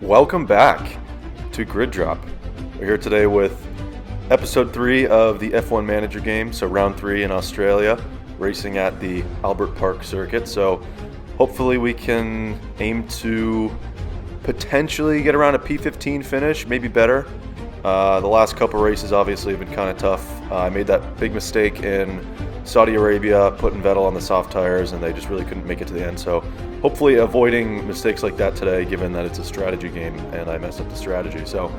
Welcome back to Grid Drop. We're here today with episode 3 of the F1Manager game, so round 3 in Australia, racing at the Albert Park circuit. So hopefully we can aim to potentially get around a P15 finish, maybe better. The last couple races obviously have been kind of tough. I made that big mistake in Saudi Arabia, putting Vettel on the soft tires, and they just really couldn't make it to the end. So hopefully avoiding mistakes like that today, given that it's a strategy game and I messed up the strategy. So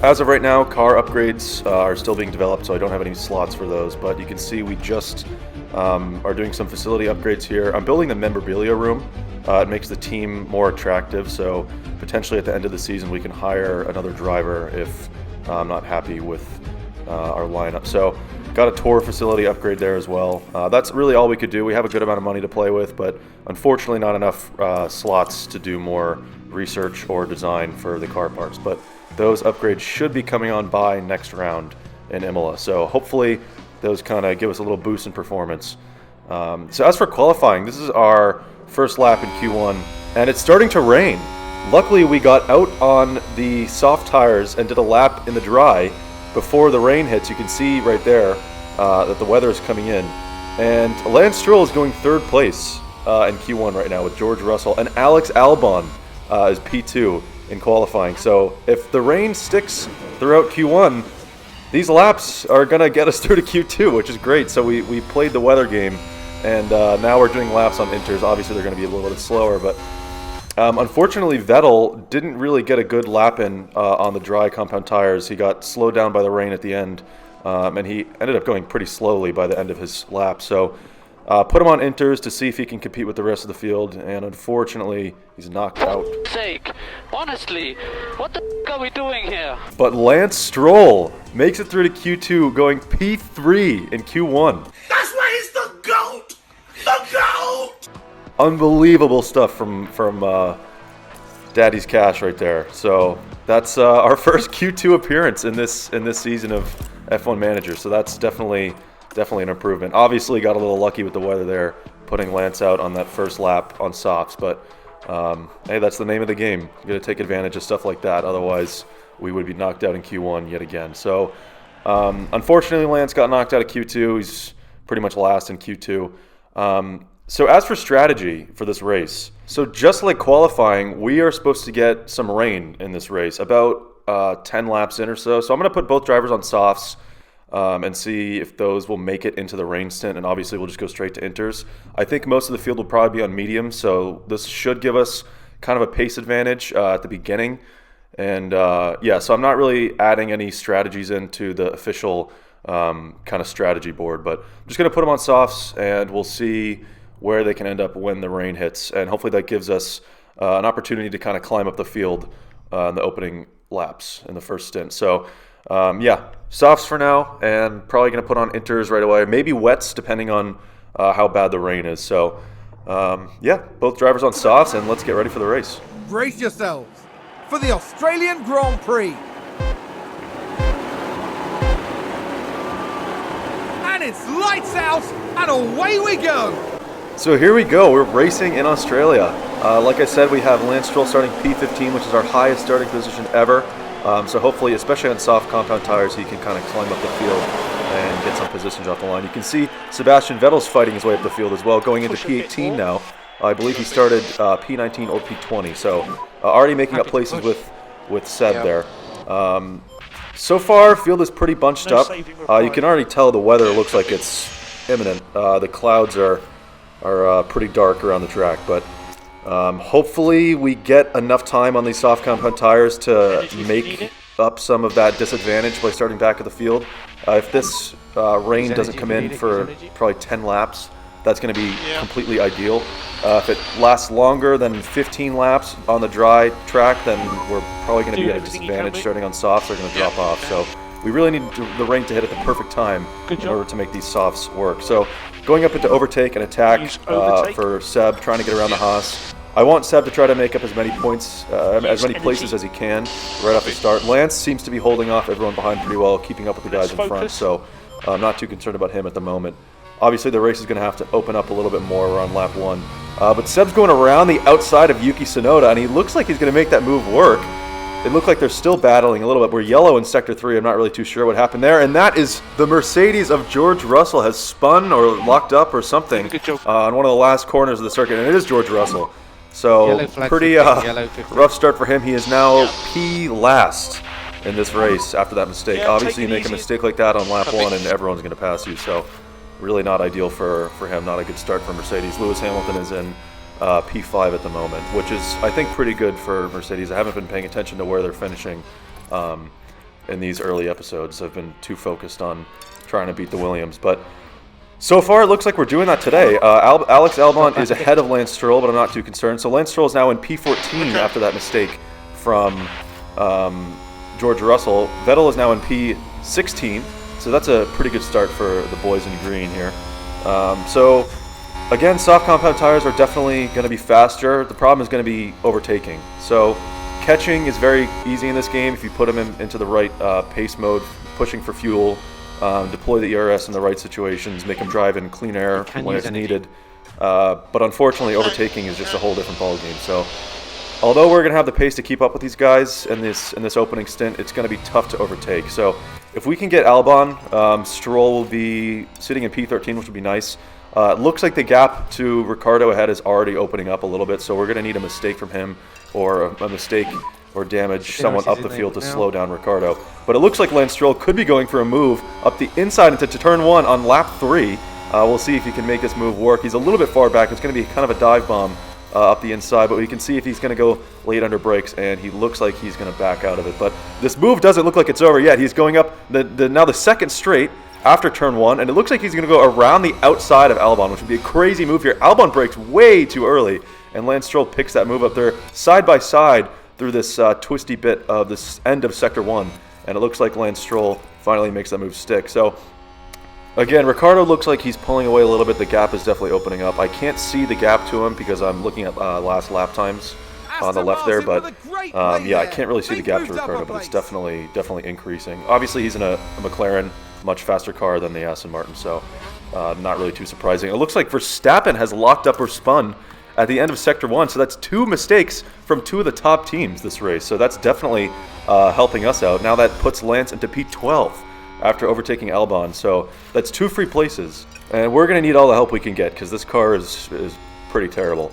as of right now, car upgrades are still being developed, so I don't have any slots for those. But you can see we just are doing some facility upgrades here. I'm building the memorabilia room. It makes the team more attractive, so potentially at the end of the season we can hire another driver if I'm not happy with our lineup. So got a tour facility upgrade there as well. That's really all we could do. We have a good amount of money to play with, but unfortunately not enough slots to do more research or design for the car parts. But those upgrades should be coming on by next round in Imola. So hopefully those kind of give us a little boost in performance. So as for qualifying, this is our first lap in Q1, and it's starting to rain. Luckily we got out on the soft tires and did a lap in the dry before the rain hits. You can see right there that the weather is coming in. And Lance Stroll is going third place in Q1 right now with George Russell, and Alex Albon is P2 in qualifying. So if the rain sticks throughout Q1, these laps are going to get us through to Q2, which is great. So we played the weather game, and now we're doing laps on inters. Obviously they're going to be a little bit slower, but unfortunately, Vettel didn't really get a good lap in on the dry compound tires. He got slowed down by the rain at the end, and he ended up going pretty slowly by the end of his lap. So put him on inters to see if he can compete with the rest of the field, and unfortunately, he's knocked out. For God's sake, honestly, what the f*** are we doing here? But Lance Stroll makes it through to Q2, going P3 in Q1. That's why he's the GOAT! The GOAT! Unbelievable stuff from Daddy's Cash right there. So that's our first Q2 appearance in this season of F1Manager. So that's definitely an improvement. Obviously got a little lucky with the weather there, putting Lance out on that first lap on softs. But hey, that's the name of the game. You got to take advantage of stuff like that. Otherwise, we would be knocked out in Q1 yet again. So unfortunately, Lance got knocked out of Q2. He's pretty much last in Q2. So as for strategy for this race, so just like qualifying, we are supposed to get some rain in this race, about 10 laps in or so. So I'm going to put both drivers on softs and see if those will make it into the rain stint, and obviously we'll just go straight to inters. I think most of the field will probably be on medium, so this should give us kind of a pace advantage at the beginning. And yeah, so I'm not really adding any strategies into the official kind of strategy board, but I'm just going to put them on softs, and we'll see where they can end up when the rain hits, and hopefully that gives us an opportunity to kind of climb up the field in the opening laps in the first stint. So yeah, softs for now, and probably going to put on inters right away, maybe wets depending on how bad the rain is. So yeah, both drivers on softs, and let's get ready for the race. Brace yourselves for the Australian Grand Prix. And it's lights out, and away we go. So here we go, we're racing in Australia. Like I said, we have Lance Stroll starting P15, which is our highest starting position ever. So hopefully, especially on soft compound tires, he can kind of climb up the field and get some positions off the line. You can see Sebastian Vettel's fighting his way up the field as well, going into P18 now. I believe he started P19 or P20, so already making up places with Seb there. So far, field is pretty bunched up. You can already tell the weather looks like it's imminent. The clouds are pretty dark around the track, but hopefully we get enough time on these soft compound tires to make up some of that disadvantage by starting back at the field. If this rain doesn't come in for probably 10 laps, that's going to be completely ideal. If it lasts longer than 15 laps on the dry track, then we're probably going to be at a disadvantage starting on softs. They're going to drop off. So we really need the rain to hit at the perfect time in order to make these softs work. So going up into overtake and attack for Seb, trying to get around the Haas. I want Seb to try to make up as many points, as many places as he can right off the start. Lance seems to be holding off everyone behind pretty well, keeping up with the guys in front, so I'm not too concerned about him at the moment. Obviously, the race is going to have to open up a little bit more around lap 1. But Seb's going around the outside of Yuki Tsunoda, and he looks like he's going to make that move work. It looked like they're still battling a little bit. We're yellow in Sector 3. I'm not really too sure what happened there. And that is the Mercedes of George Russell has spun or locked up or something on one of the last corners of the circuit. And it is George Russell. So pretty rough start for him. He is now P last in this race after that mistake. Obviously, you make a mistake like that on lap 1 and everyone's going to pass you. So really not ideal for him. Not a good start for Mercedes. Lewis Hamilton is in P5 at the moment, which is, I think, pretty good for Mercedes. I haven't been paying attention to where they're finishing in these early episodes. I've been too focused on trying to beat the Williams. But so far, it looks like we're doing that today. Alex Albon is ahead of Lance Stroll, but I'm not too concerned. So Lance Stroll is now in P14 after that mistake from George Russell. Vettel is now in P16. So that's a pretty good start for the boys in green here. So again, soft compound tires are definitely going to be faster. The problem is going to be overtaking. So catching is very easy in this game if you put them into the right pace mode, pushing for fuel, deploy the ERS in the right situations, make them drive in clean air when it's needed. But unfortunately, overtaking is just a whole different ballgame. So although we're going to have the pace to keep up with these guys in this opening stint, it's going to be tough to overtake. So if we can get Albon, Stroll will be sitting in P13, which would be nice. It looks like the gap to Ricciardo ahead is already opening up a little bit, so we're going to need a mistake from him or a mistake or damage someone up the field to slow down Ricciardo. But it looks like Lance Stroll could be going for a move up the inside into turn 1 on lap 3. We'll see if he can make this move work. He's a little bit far back. It's going to be kind of a dive bomb up the inside, but we can see if he's going to go late under brakes, and he looks like he's going to back out of it. But this move doesn't look like it's over yet. He's going up now the second straight after turn 1, and it looks like he's going to go around the outside of Albon, which would be a crazy move here. Albon brakes way too early, and Lance Stroll picks that move up there side by side through this twisty bit of this end of Sector 1, and it looks like Lance Stroll finally makes that move stick. So again, Ricciardo looks like he's pulling away a little bit. The gap is definitely opening up. I can't see the gap to him because I'm looking at last lap times on the left there, but yeah, I can't really see the gap to Ricciardo, but it's definitely increasing. Obviously, he's in a McLaren, much faster car than the Aston Martin, so not really too surprising. It looks like Verstappen has locked up or spun at the end of Sector 1, so that's 2 mistakes from 2 of the top teams this race, so that's definitely helping us out. Now that puts Lance into P12 after overtaking Albon, so that's 2 free places, and we're going to need all the help we can get because this car is pretty terrible.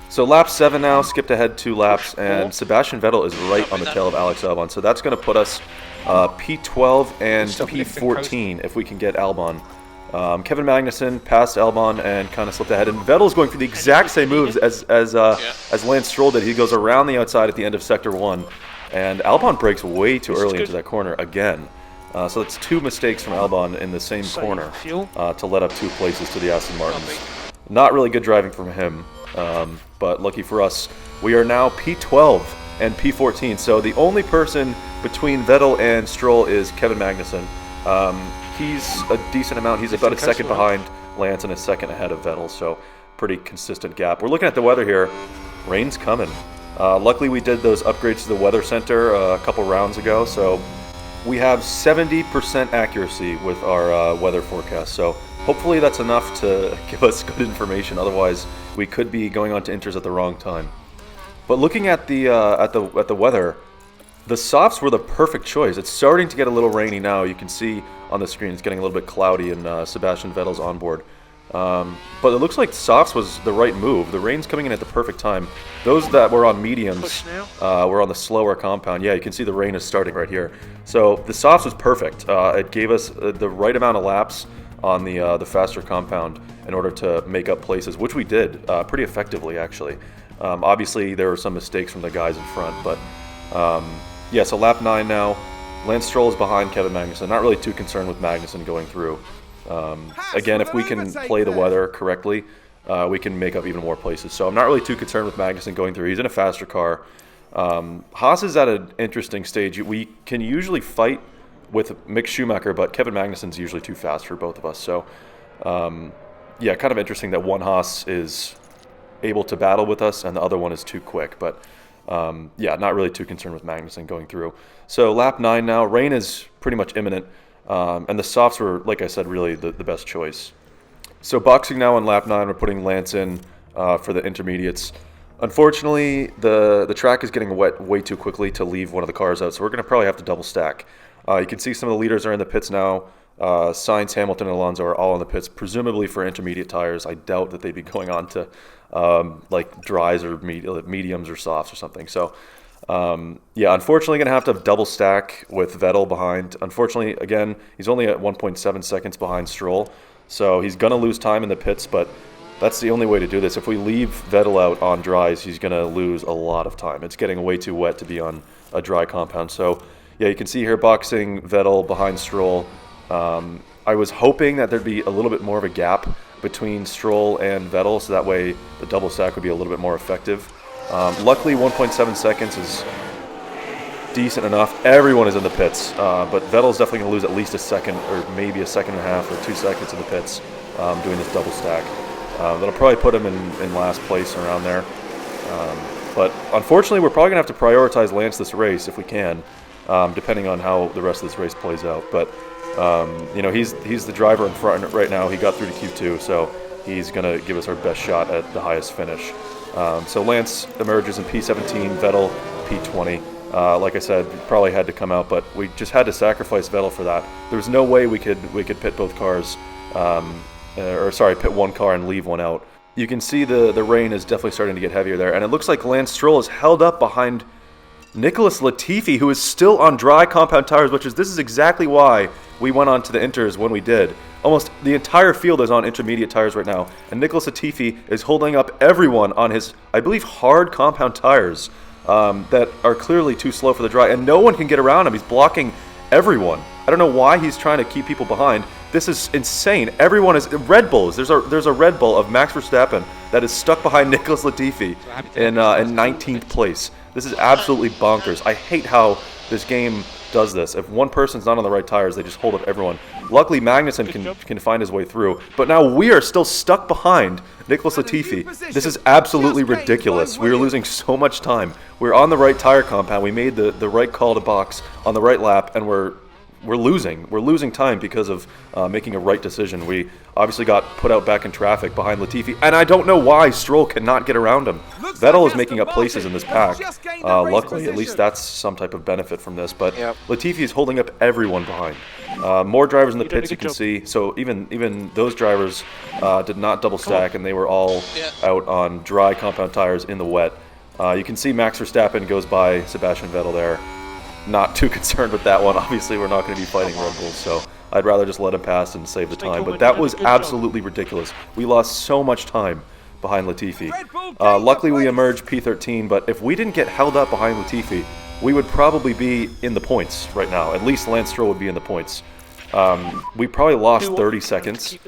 So lap 7 now, skipped ahead 2 laps, and Sebastian Vettel is right on the tail of Alex Albon, so that's going to put us P12 and P14 if we can get Albon. Kevin Magnussen passed Albon and kind of slipped ahead, and Vettel's going for the exact same moves as Lance Stroll did. He goes around the outside at the end of Sector 1, and Albon brakes way too early into that corner again. So it's 2 mistakes from Albon in the same corner to let up 2 places to the Aston Martins. Not really good driving from him, but lucky for us, we are now P12 and P14. So the only person between Vettel and Stroll is Kevin Magnussen. He's a decent amount. He's about a second behind Lance and a second ahead of Vettel, so pretty consistent gap. We're looking at the weather here. Rain's coming. Luckily, we did those upgrades to the weather center a couple rounds ago, so we have 70% accuracy with our weather forecast. So hopefully that's enough to give us good information. Otherwise, we could be going on to inters at the wrong time. But looking at the weather, the softs were the perfect choice. It's starting to get a little rainy now. You can see on the screen it's getting a little bit cloudy in Sebastian Vettel's onboard. But it looks like softs was the right move. The rain's coming in at the perfect time. Those that were on mediums were on the slower compound. Yeah, you can see the rain is starting right here. So the softs was perfect. It gave us the right amount of laps on the faster compound in order to make up places, which we did pretty effectively, actually. Obviously, there were some mistakes from the guys in front, but yeah, so lap 9 now. Lance Stroll is behind Kevin Magnussen. Not really too concerned with Magnussen going through. Again, if we can play the weather correctly, we can make up even more places. So I'm not really too concerned with Magnussen going through. He's in a faster car. Haas is at an interesting stage. We can usually fight with Mick Schumacher, but Kevin Magnussen's usually too fast for both of us. So yeah, kind of interesting that one Haas is able to battle with us and the other one is too quick. But yeah, not really too concerned with Magnussen going through. So lap 9 now. Rain is pretty much imminent. And the softs were, like I said, really the best choice. So boxing now on lap 9, we're putting Lance in for the intermediates. Unfortunately, the track is getting wet way too quickly to leave one of the cars out, so we're going to probably have to double stack. You can see some of the leaders are in the pits now. Sainz, Hamilton, and Alonso are all in the pits, presumably for intermediate tires. I doubt that they'd be going on to like dries or mediums or softs or something. So, yeah, unfortunately going to have to double stack with Vettel behind. Unfortunately, again, he's only at 1.7 seconds behind Stroll. So he's going to lose time in the pits, but that's the only way to do this. If we leave Vettel out on dries, he's going to lose a lot of time. It's getting way too wet to be on a dry compound. So, yeah, you can see here boxing Vettel behind Stroll. I was hoping that there'd be a little bit more of a gap between Stroll and Vettel, so that way the double stack would be a little bit more effective. Luckily, 1.7 seconds is decent enough. Everyone is in the pits, but Vettel's definitely going to lose at least a second or maybe a second and a half or 2 seconds in the pits doing this double stack. That'll probably put him in last place around there. But unfortunately, we're probably going to have to prioritize Lance this race if we can, depending on how the rest of this race plays out. But you know, he's the driver in front right now. He got through to Q2, so he's going to give us our best shot at the highest finish. So Lance emerges in P17, Vettel P20. Like I said, probably had to come out, but we just had to sacrifice Vettel for that. There was no way we could pit both cars, pit one car and leave one out. You can see the rain is definitely starting to get heavier there, and it looks like Lance Stroll is held up behind Nicholas Latifi, who is still on dry compound tires, this is exactly why we went on to the inters when we did. Almost the entire field is on intermediate tires right now, and Nicholas Latifi is holding up everyone on his, I believe, hard compound tires that are clearly too slow for the dry, and no one can get around him. He's blocking everyone. I don't know why he's trying to keep people behind. This is insane. Everyone is Red Bulls. There's a Red Bull of Max Verstappen that is stuck behind Nicholas Latifi in 19th place. This is absolutely bonkers. I hate how this game does this. If one person's not on the right tires, they just hold up everyone. Luckily, Magnussen can find his way through, but now we are still stuck behind Nicholas Latifi. This is absolutely ridiculous. We are losing so much time. We're on the right tire compound. We made the right call to box on the right lap, and we're losing. We're losing time because of making a right decision. We obviously got put out back in traffic behind Latifi, and I don't know why Stroll cannot get around him. Vettel is making up places in this pack. Luckily, at least that's some type of benefit from this. But Latifi is holding up everyone behind. More drivers in the pits, you can see. So even those drivers did not double stack, and they were all out on dry compound tires in the wet. You can see Max Verstappen goes by Sebastian Vettel there. Not too concerned with that one. Obviously, we're not going to be fighting Red Bulls, so I'd rather just let him pass and save the time. But that was absolutely ridiculous. We lost so much time behind Latifi. Luckily, we emerged P13, but if we didn't get held up behind Latifi, we would probably be in the points right now. At least Lance Stroll would be in the points. We probably lost 30 seconds,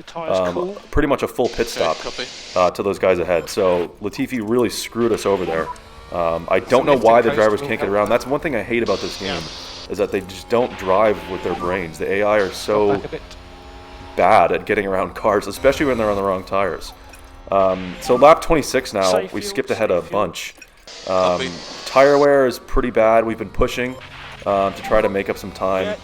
pretty much a full pit stop to those guys ahead. So Latifi really screwed us over there. I don't know why the drivers can't get around. That's one thing I hate about this game, is that they just don't drive with their brains. The AI are so bad at getting around cars, especially when they're on the wrong tires. So lap 26 now, we skipped ahead a bunch. Tire wear is pretty bad. We've been pushing to try to make up some time.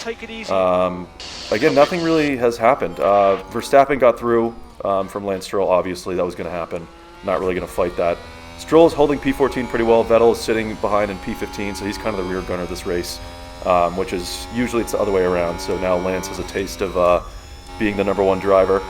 Again, nothing really has happened. Verstappen got through from Lance Stroll, obviously. That was going to happen. Not really going to fight that. Stroll is holding P14 pretty well. Vettel is sitting behind in P15, so he's kind of the rear gunner of this race, which is usually it's the other way around. So now Lance has a taste of being the number one driver.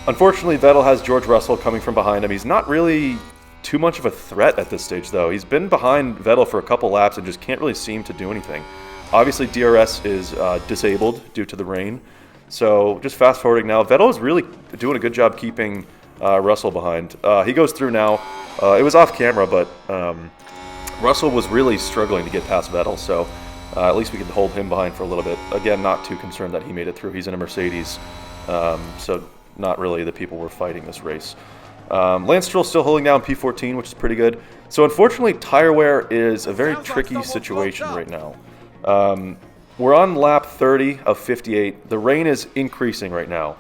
Unfortunately, Vettel has George Russell coming from behind him. He's not really too much of a threat at this stage, though. He's been behind Vettel for a couple laps and just can't really seem to do anything. Obviously, DRS is disabled due to the rain. So just fast forwarding now, Vettel is really doing a good job keeping Russell behind. He goes through now. It was off camera, but Russell was really struggling to get past Vettel, so at least we could hold him behind for a little bit. Again, not too concerned that he made it through. He's in a Mercedes, so not really the people we're fighting this race. Lance Stroll still holding down P14, which is pretty good. So unfortunately, tire wear is a very tricky situation right now. We're on lap 30 of 58. The rain is increasing right now,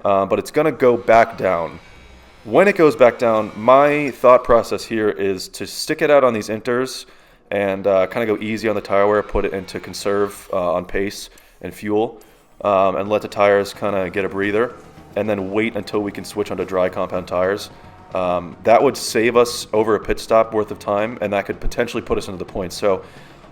but it's going to go back down. When it goes back down, my thought process here is to stick it out on these inters and kind of go easy on the tire wear, put it into conserve on pace and fuel, and let the tires kind of get a breather. and then wait until we can switch onto dry compound tires. That would save us over a pit stop worth of time, and that could potentially put us into the points. So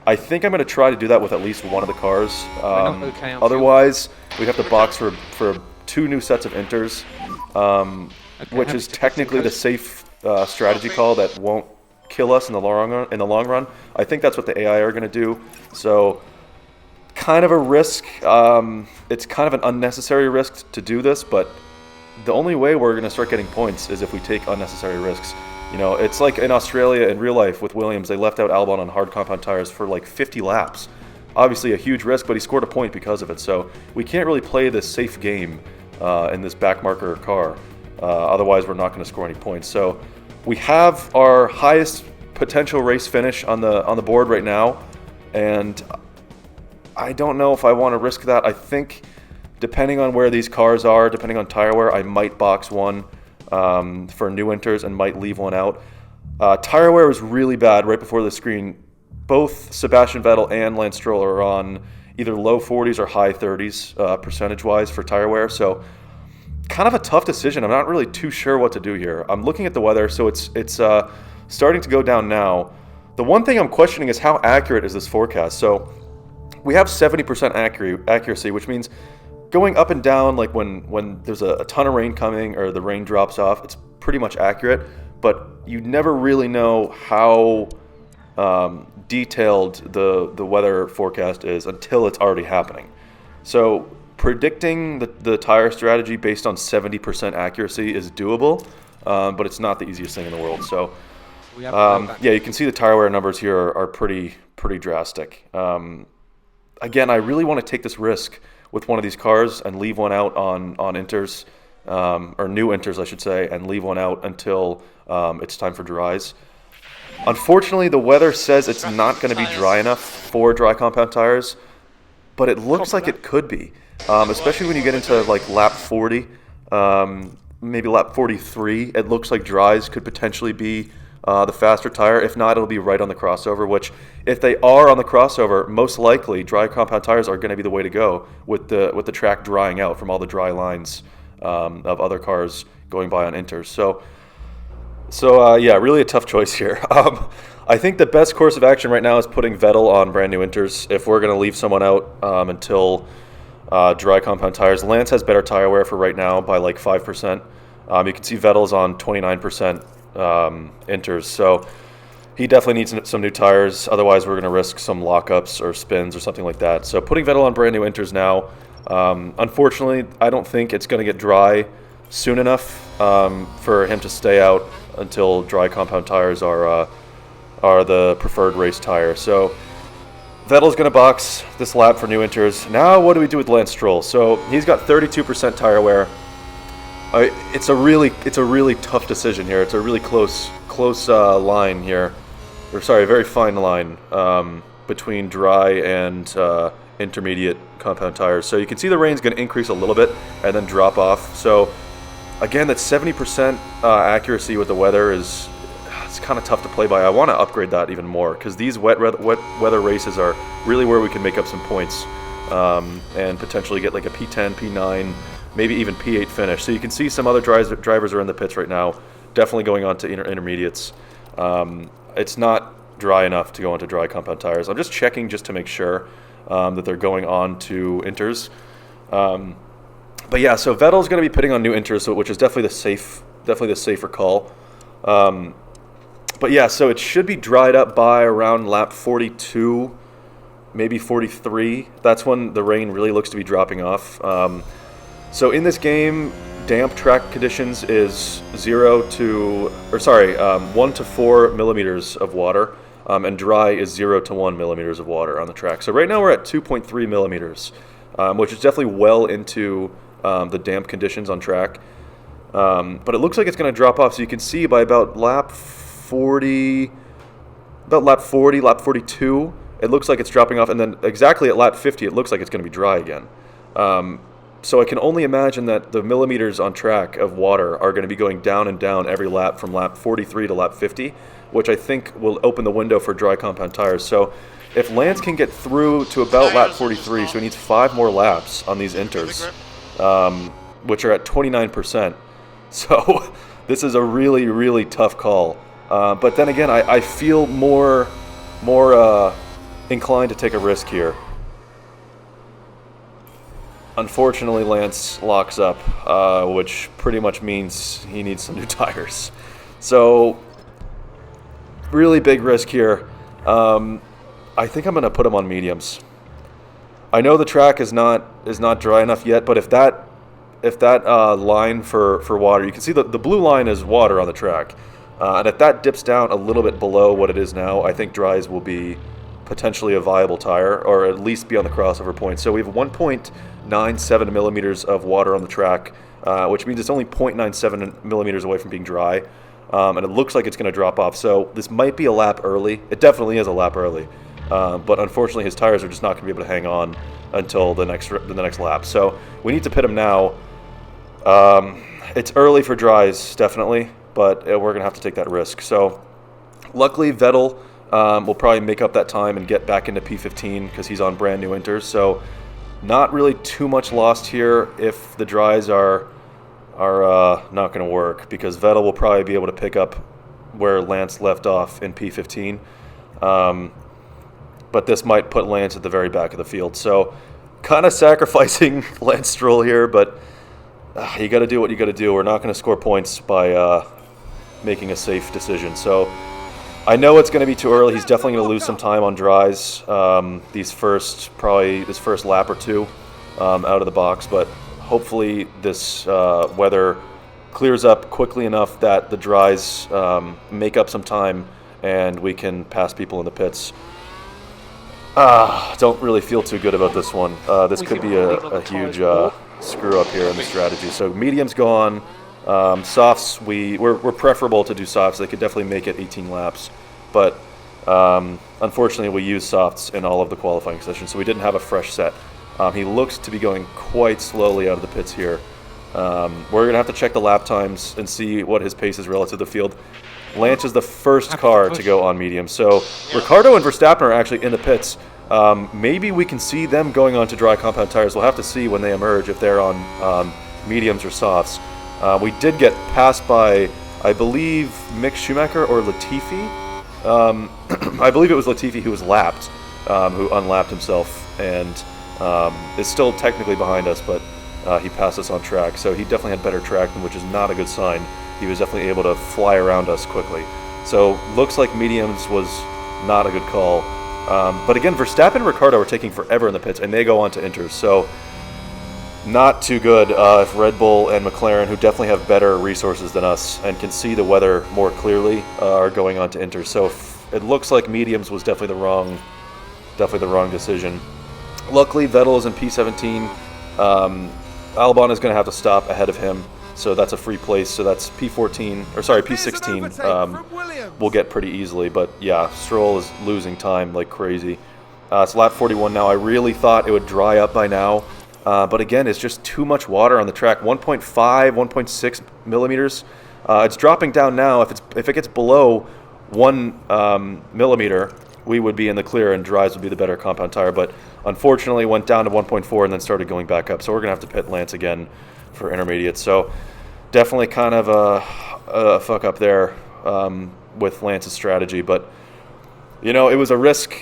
I think I'm going to try to do that with at least one of the cars. Otherwise, we have to box for 2 new sets of inters, which is technically the safe strategy call that won't kill us in the long run. I think that's what the AI are going to do. So kind of a risk. It's kind of an unnecessary risk to do this, but the only way we're going to start getting points is if we take unnecessary risks. You know, it's like in Australia in real life with Williams, they left out Albon on hard compound tires for like 50 laps. Obviously a huge risk, but he scored a point because of it. So we can't really play this safe game in this backmarker car. Otherwise, we're not going to score any points. So we have our highest potential race finish on the board right now, and I don't know if I want to risk that. I think depending on where these cars are, depending on tire wear, I might box one for new inters and might leave one out. Tire wear was really bad right before the screen. Both Sebastian Vettel and Lance Stroll are on either low 40s or high 30s percentage-wise for tire wear. So kind of a tough decision. I'm not really too sure what to do here. I'm looking at the weather, so it's starting to go down now. The one thing I'm questioning is how accurate is this forecast. So we have 70% accuracy, which means going up and down, like when there's a ton of rain coming or the rain drops off, it's pretty much accurate, but you never really know how detailed the weather forecast is until it's already happening. So predicting the tire strategy based on 70% accuracy is doable, but it's not the easiest thing in the world. So yeah, you can see the tire wear numbers here are pretty drastic. Again, I really want to take this risk with one of these cars and leave one out on inters, or new inters, I should say, and leave one out until it's time for dries. Unfortunately, the weather says it's not going to be dry enough for dry compound tires, but it looks like it could be, especially when you get into like lap 40, maybe lap 43. It looks like dries could potentially be the faster tire. If not, it'll be right on the crossover, which if they are on the crossover, most likely dry compound tires are going to be the way to go with the track drying out from all the dry lines of other cars going by on inters. So yeah, really a tough choice here. I think the best course of action right now is putting Vettel on brand new inters if we're going to leave someone out until dry compound tires. Lance has better tire wear for right now by like 5%. You can see Vettel's on 29% inters, so he definitely needs some new tires. Otherwise, we're going to risk some lockups or spins or something like that. So putting Vettel on brand new inters now. Unfortunately, I don't think it's going to get dry soon enough for him to stay out until dry compound tires are the preferred race tire. So Vettel's going to box this lap for new inters. Now, what do we do with Lance Stroll? So he's got 32% tire wear. It's a really tough decision here. It's a really close line here, or sorry, a very fine line between dry and intermediate compound tires. So you can see the rain's going to increase a little bit and then drop off. So again, that 70% accuracy with the weather it's kind of tough to play by. I want to upgrade that even more because these wet weather races are really where we can make up some points and potentially get like a P10, P9. Maybe even P8 finish. So you can see some other drivers are in the pits right now, definitely going on to intermediates. It's not dry enough to go onto dry compound tires. I'm just checking just to make sure that they're going on to inters. But yeah, so Vettel's going to be pitting on new inters, which is definitely the safer call. But yeah, so it should be dried up by around lap 42, maybe 43. That's when the rain really looks to be dropping off. So in this game, damp track conditions is 1 to 4 millimeters of water, and dry is 0 to 1 millimeters of water on the track. So right now we're at 2.3 millimeters, which is definitely well into the damp conditions on track. But it looks like it's going to drop off. So you can see by about lap 42, it looks like it's dropping off, and then exactly at lap 50, it looks like it's going to be dry again. So I can only imagine that the millimeters on track of water are going to be going down and down every lap from lap 43 to lap 50, which I think will open the window for dry compound tires. So if Lance can get through to about lap 43, so he needs 5 more laps on these inters, which are at 29%. So this is a really, really tough call. But then again, I feel more inclined to take a risk here. Unfortunately, Lance locks up, which pretty much means he needs some new tires. So, really big risk here. I think I'm going to put him on mediums. I know the track is not dry enough yet, but if that line for water, you can see the blue line is water on the track, and if that dips down a little bit below what it is now, I think dries will be potentially a viable tire, or at least be on the crossover point. So we have 1.97 millimeters of water on the track, which means it's only 0.97 millimeters away from being dry, and it looks like it's going to drop off. So this might be a lap early. It definitely is a lap early, but unfortunately his tires are just not going to be able to hang on until the next lap. So we need to pit him now. It's early for dries, definitely, but we're going to have to take that risk. So luckily Vettel will probably make up that time and get back into P15 because he's on brand new inters. So not really too much lost here if the dries are not going to work, because Vettel will probably be able to pick up where Lance left off in P15. But this might put Lance at the very back of the field. So kind of sacrificing Lance Stroll here, but you got to do what you got to do. We're not going to score points by making a safe decision. So I know it's going to be too early. He's definitely going to lose some time on dries this first lap or two out of the box, but hopefully this weather clears up quickly enough that the dries make up some time and we can pass people in the pits. Don't really feel too good about this one. This could be a huge screw up here in the strategy. So mediums go on. Softs, we're preferable to do softs. They could definitely make it 18 laps, but unfortunately we used softs in all of the qualifying sessions, so we didn't have a fresh set. He looks to be going quite slowly out of the pits here. We're going to have to check the lap times and see what his pace is relative to the field. Lance is the first car to go on medium, so Ricciardo and Verstappen are actually in the pits. Maybe we can see them going on to dry compound tires. We'll have to see when they emerge if they're on mediums or softs. We did get passed by, I believe, Mick Schumacher or Latifi. I believe it was Latifi who was lapped, who unlapped himself and is still technically behind us, but he passed us on track. So he definitely had better track, which is not a good sign. He was definitely able to fly around us quickly. So looks like mediums was not a good call. But again, Verstappen and Ricciardo are taking forever in the pits, and they go on to inters. So not too good if Red Bull and McLaren, who definitely have better resources than us and can see the weather more clearly, are going on to inters. So it looks like mediums was definitely the wrong decision. Luckily, Vettel is in P17. Albon is going to have to stop ahead of him, so that's a free place. So that's P16. We'll get pretty easily, but yeah, Stroll is losing time like crazy. It's lap 41 now. I really thought it would dry up by now. But again, it's just too much water on the track. 1.5, 1.6 millimeters. It's dropping down now. If it gets below 1 millimeter, we would be in the clear and dries would be the better compound tire. But unfortunately, went down to 1.4 and then started going back up. So we're going to have to pit Lance again for intermediate. So definitely kind of a fuck up there with Lance's strategy. But, you know, it was a risk.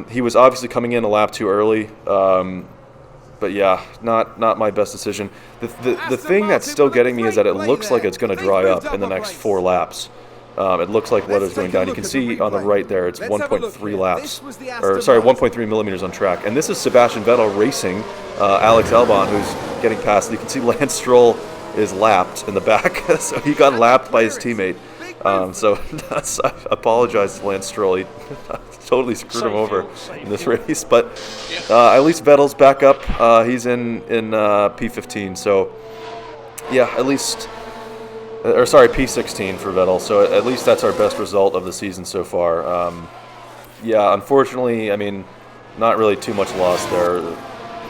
He was obviously coming in a lap too early. But yeah, not my best decision. The thing that's still getting me is that it looks like it's going to dry up in the next 4 laps. It looks like weather's going down. You can see on the right there, it's 1.3 laps, or sorry, 1.3 millimeters on track. And this is Sebastian Vettel racing Alex Albon, who's getting past. You can see Lance Stroll is lapped in the back, so he got lapped by his teammate. So I apologize to Lance Stroll. He totally screwed him over in this race. But at least Vettel's back up. He's in P15. So, yeah, at least... Or sorry, P16 for Vettel. So at least that's our best result of the season so far. Yeah, unfortunately, I mean, not really too much loss there.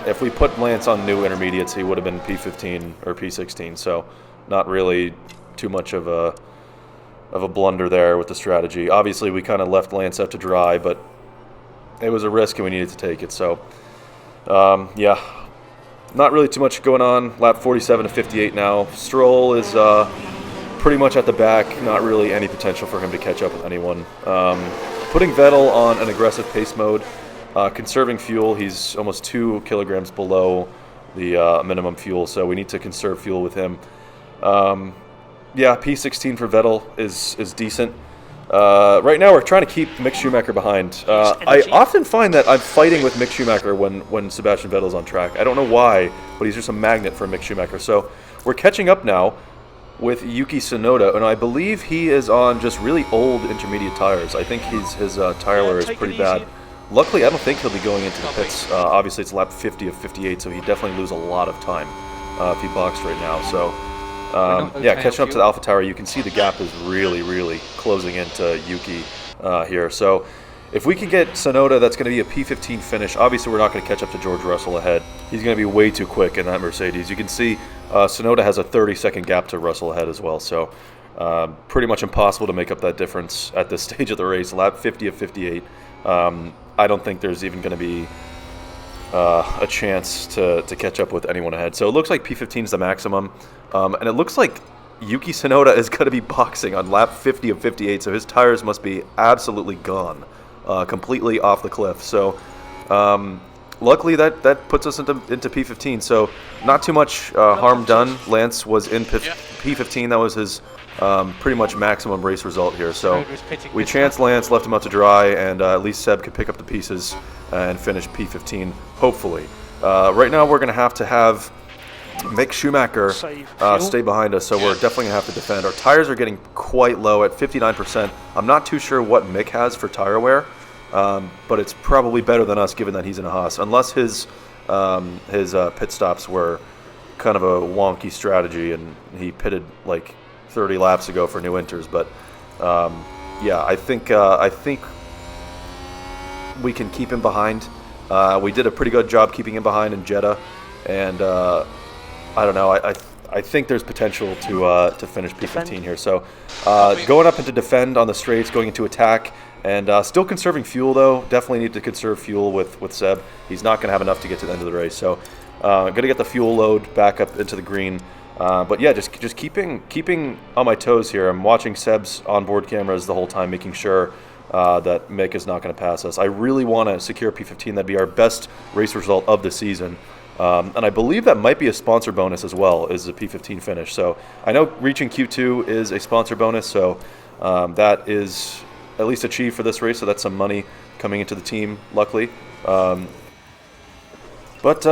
If we put Lance on new intermediates, he would have been P15 or P16. So not really too much of a blunder there with the strategy. Obviously, we kind of left Lance out to dry, but it was a risk and we needed to take it. So, yeah, not really too much going on. Lap 47 to 58 now. Stroll is pretty much at the back. Not really any potential for him to catch up with anyone. Putting Vettel on an aggressive pace mode, conserving fuel. He's almost 2 kilograms below the minimum fuel, so we need to conserve fuel with him. Yeah, P16 for Vettel is decent. Right now, we're trying to keep Mick Schumacher behind. I often find that I'm fighting with Mick Schumacher when Sebastian Vettel's on track. I don't know why, but he's just a magnet for Mick Schumacher. So we're catching up now with Yuki Tsunoda, and I believe he is on just really old intermediate tires. I think his tire wear is pretty bad. Luckily, I don't think he'll be going into the pits. Obviously, it's lap 50 of 58, so he definitely lose a lot of time if he boxed right now. So, yeah, catching up to the AlphaTauri, you can see the gap is really, really closing into Yuki here. So, if we can get Tsunoda, that's going to be a P15 finish. Obviously, we're not going to catch up to George Russell ahead. He's going to be way too quick in that Mercedes. You can see Tsunoda has a 30-second gap to Russell ahead as well. So, pretty much impossible to make up that difference at this stage of the race. Lap 50 of 58. I don't think there's even going to be a chance to catch up with anyone ahead. So it looks like P15 is the maximum. And it looks like Yuki Tsunoda is going to be boxing on lap 50 of 58. So his tires must be absolutely gone, completely off the cliff. So luckily that puts us into P15. So not too much harm done. Lance was in P15. That was his pretty much maximum race result here. So we chanced Lance, left him out to dry, and at least Seb could pick up the pieces and finish P15, hopefully. Right now we're going to have Mick Schumacher stay behind us, so we're definitely going to have to defend. Our tires are getting quite low at 59%. I'm not too sure what Mick has for tire wear, but it's probably better than us given that he's in a Haas, unless his pit stops were kind of a wonky strategy and he pitted like 30 laps ago for New Winters, but yeah, I think we can keep him behind. We did a pretty good job keeping him behind in Jeddah, and I don't know. I think there's potential to finish P15 here. So going up into defend on the straights, going into attack, and still conserving fuel though. Definitely need to conserve fuel with Seb. He's not going to have enough to get to the end of the race. So going to get the fuel load back up into the green. But yeah, just keeping on my toes here. I'm watching Seb's onboard cameras the whole time, making sure that Mick is not going to pass us. I really want to secure P15. That'd be our best race result of the season. And I believe that might be a sponsor bonus as well, is a P15 finish. So I know reaching Q2 is a sponsor bonus, so that is at least achieved for this race. So that's some money coming into the team, luckily. But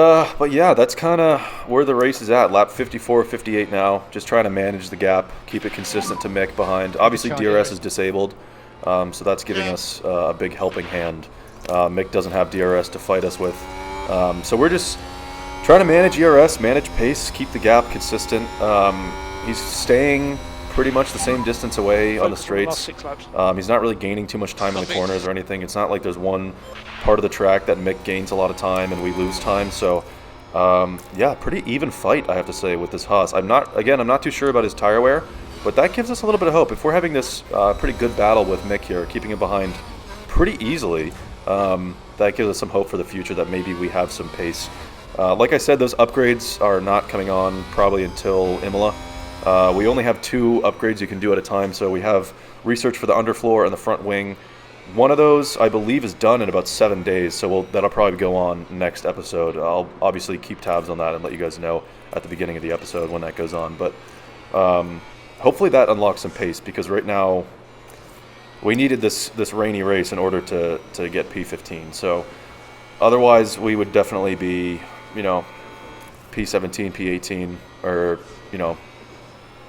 yeah, that's kind of where the race is at. Lap 54, 58 now. Just trying to manage the gap, keep it consistent to Mick behind. Obviously, DRS is disabled, so that's giving us a big helping hand. Mick doesn't have DRS to fight us with. So we're just trying to manage ERS, manage pace, keep the gap consistent. He's staying pretty much the same distance away on the straights. He's not really gaining too much time in the corners or anything. It's not like there's one part of the track that Mick gains a lot of time and we lose time. So yeah, pretty even fight, I have to say, with this Haas. I'm not too sure about his tire wear, but that gives us a little bit of hope. If we're having this pretty good battle with Mick here, keeping him behind pretty easily, that gives us some hope for the future that maybe we have some pace. Like I said, those upgrades are not coming on probably until Imola. We only have 2 upgrades you can do at a time, so we have research for the underfloor and the front wing. One of those, I believe, is done in about 7 days, so that'll probably go on next episode. I'll obviously keep tabs on that and let you guys know at the beginning of the episode when that goes on. But hopefully that unlocks some pace, because right now we needed this rainy race in order to get P15. So otherwise we would definitely be, P17, P18, or,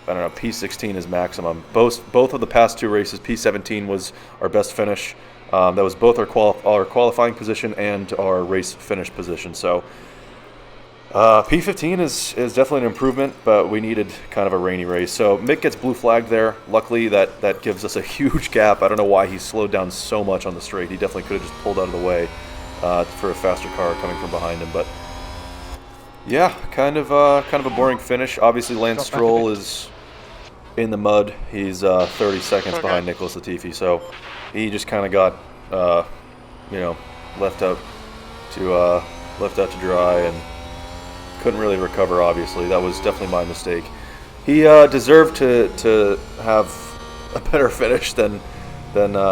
I don't know, P16 is maximum. Both of the past 2 races, P17 was our best finish. That was both our qualifying position and our race finish position. So P15 is definitely an improvement, but we needed kind of a rainy race. So Mick gets blue flagged there. Luckily, that gives us a huge gap. I don't know why he slowed down so much on the straight. He definitely could have just pulled out of the way for a faster car coming from behind him. But yeah, kind of a boring finish. Obviously, Lance Stroll is in the mud. He's 30 seconds behind Nicholas Latifi, so he just kind of got left out to dry and couldn't really recover, obviously. That was definitely my mistake. He deserved to have a better finish than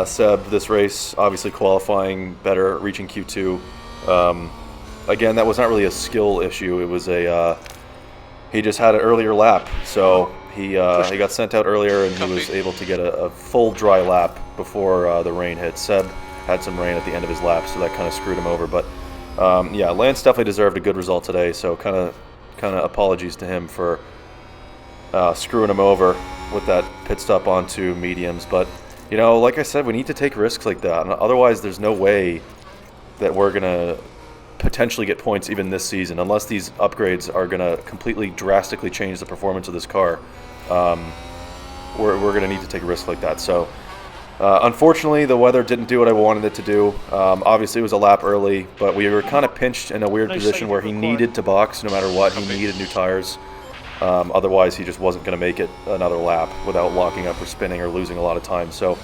Seb this race, obviously qualifying better, reaching Q2. Again, that was not really a skill issue. It was he just had an earlier lap, so he got sent out earlier, and he was able to get a full dry lap before the rain hit. Seb had some rain at the end of his lap, so that kind of screwed him over. But yeah, Lance definitely deserved a good result today, so kind of apologies to him for screwing him over with that pit stop onto mediums. But you know, like I said, we need to take risks like that, and otherwise there's no way that we're gonna potentially get points even this season unless these upgrades are gonna completely drastically change the performance of this car. We're gonna need to take a risk like that. So unfortunately, the weather didn't do what I wanted it to do. Obviously, it was a lap early, but we were kind of pinched in a weird position where he needed to box no matter what. He needed new tires. Otherwise, he just wasn't going to make it another lap without locking up or spinning or losing a lot of time. So,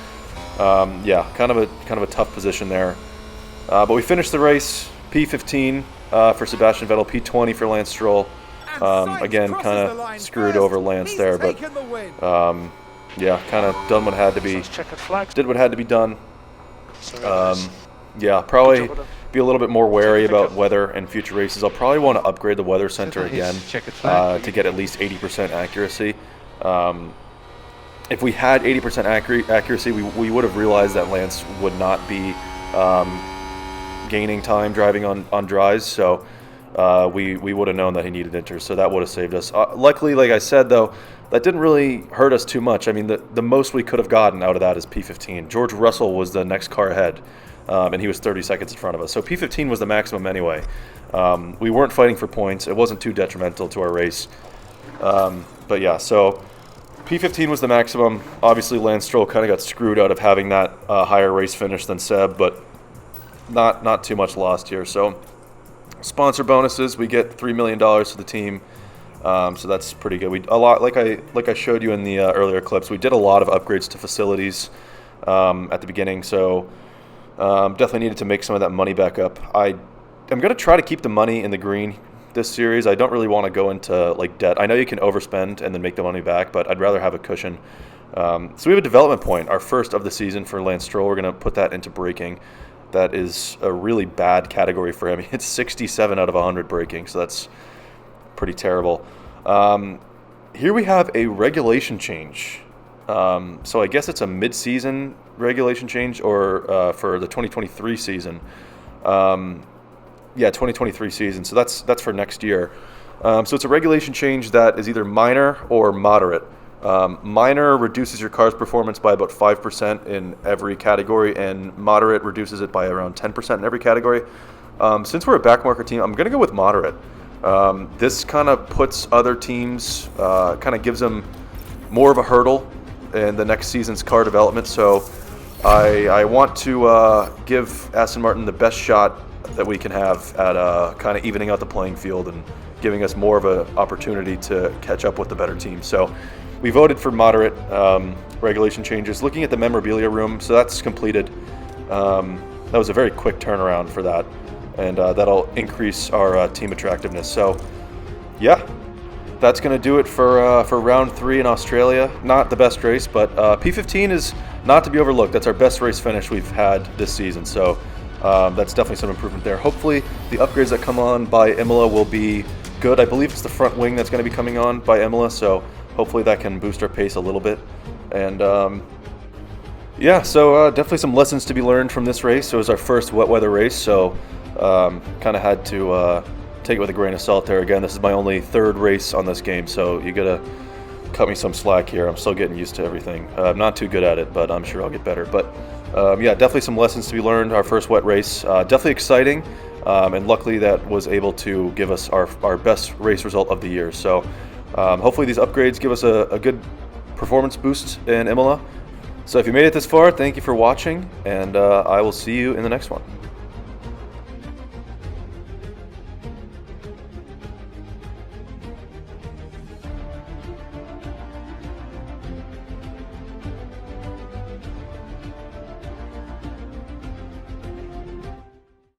yeah, kind of a tough position there. But we finished the race P15 for Sebastian Vettel, P20 for Lance Stroll. Again, kind of screwed over Lance there, but yeah, kind of done what had to be. Did what had to be done. Yeah, probably be a little bit more wary about weather in future races. I'll probably want to upgrade the weather center again to get at least 80% accuracy. If we had 80% accuracy, we would have realized that Lance would not be gaining time driving on dries, so we would have known that he needed inters, so that would have saved us. Luckily, like I said, though, that didn't really hurt us too much. I mean, the most we could have gotten out of that is P15. George Russell was the next car ahead, and he was 30 seconds in front of us. So P15 was the maximum anyway. We weren't fighting for points. It wasn't too detrimental to our race. But yeah, so P15 was the maximum. Obviously, Lance Stroll kind of got screwed out of having that higher race finish than Seb, but not too much lost here. So sponsor bonuses, we get $3 million to the team. So that's pretty good. We like I showed you in the earlier clips. We did a lot of upgrades to facilities at the beginning, so definitely needed to make some of that money back up. I'm going to try to keep the money in the green this series. I don't really want to go into like debt. I know you can overspend and then make the money back, but I'd rather have a cushion. So we have a development point, our first of the season for Lance Stroll. We're going to put that into braking. That is a really bad category for him. He hits 67 out of 100 braking, so that's pretty terrible. Here we have a regulation change. So I guess it's a mid-season regulation change, or for the 2023 season. Yeah, 2023 season. So that's for next year. So it's a regulation change that is either minor or moderate. Minor reduces your car's performance by about 5% in every category, and moderate reduces it by around 10% in every category. Since we're a backmarker team, I'm going to go with moderate. This kind of puts other teams, kind of gives them more of a hurdle in the next season's car development. So I want to give Aston Martin the best shot that we can have at kind of evening out the playing field and giving us more of an opportunity to catch up with the better team. So we voted for moderate regulation changes. Looking at the memorabilia room, so that's completed. That was a very quick turnaround for that, and that'll increase our team attractiveness. So yeah, that's going to do it for round 3 in Australia. Not the best race, but P15 is not to be overlooked. That's our best race finish we've had this season, so that's definitely some improvement there. Hopefully the upgrades that come on by Imola will be good. I believe it's the front wing that's going to be coming on by Imola, so hopefully that can boost our pace a little bit. And yeah, so definitely some lessons to be learned from this race. It was our first wet weather race, so kind of had to take it with a grain of salt there. Again, this is my only 3rd race on this game, so you gotta cut me some slack here. I'm still getting used to everything. I'm not too good at it, but I'm sure I'll get better. But yeah, definitely some lessons to be learned. Our first wet race, definitely exciting, and luckily that was able to give us our best race result of the year. So hopefully these upgrades give us a good performance boost in Imola. So if you made it this far, thank you for watching, and I will see you in the next one.